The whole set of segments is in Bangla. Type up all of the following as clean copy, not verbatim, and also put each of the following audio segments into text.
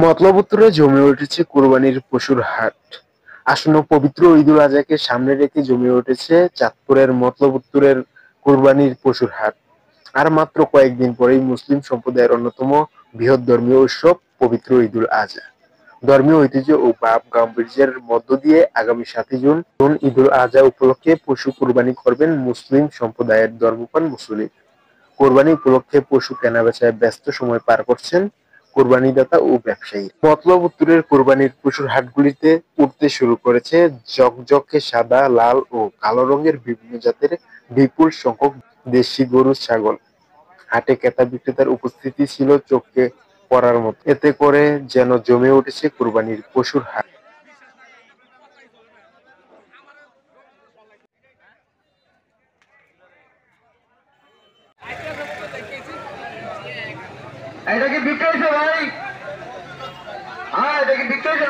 মতলব উত্তরে জমে উঠেছে কোরবানির পশুর হাট। আসন্ন পবিত্র ঈদুল আজহাকে সামনে রেখে জমে উঠেছে চাঁদপুরের মতলব উত্তরের কোরবানির পশুর হাট। আর মাত্র কয়েকদিন পরেই মুসলিম সম্প্রদায়ের অন্যতম বৃহৎ ধর্মীয় উৎসব পবিত্র ঈদুল আজহা। ধর্মীয় ঐতিহ্য ও ভাব গাম্ভীর্যের মধ্য দিয়ে আগামী ৭ই জুন ঈদুল আজহা উপলক্ষে পশু কোরবানি করবেন মুসলিম সম্প্রদায়ের ধর্মপ্রাণ মুসল্লি। কোরবানি উপলক্ষে পশু কেনাবেচায় ব্যস্ত সময় পার করছেন কোরবানিদাতা ও ব্যবসায়ী। মতলব উত্তরের কোরবানির পশুর হাটগুলিতে উঠতে শুরু করেছে ঝকঝকে সাদা, লাল ও কালো রঙের বিভিন্ন জাতের বিপুল সংখ্যক দেশি গরু ছাগল। হাটে ক্রেতা বিক্রেতার উপস্থিতি ছিল চোখে পড়ার মতো, এতে করে যেন জমে উঠেছে কোরবানির পশুর হাট। এটা কি বিক্রি হয়েছে ভাই? হ্যাঁ, এটা কি বিক্রি হয়েছে?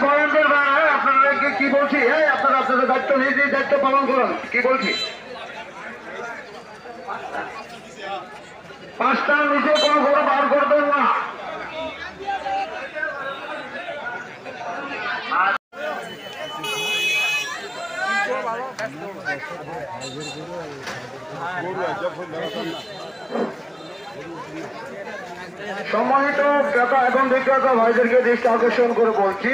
ভলেন্টিয়ার ভাই, আপনাদেরকে কি বলছি, আপনারা আপনাদের দায়িত্ব নিজে দায়িত্ব পালন করুন। কি বলছি, 5টার নিচে কোনো গরু বার করবেন না। সম্মানিত ক্রেতা এবং বিক্রেতা ভাইদেরকে দৃষ্টি আকর্ষণ করে বলছি,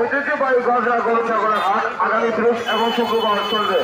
ঐতিহ্যবাহী গজরা গরু ছাগলের হাট আগামী বৃহস্পতি এবং শুক্রবার চলবে।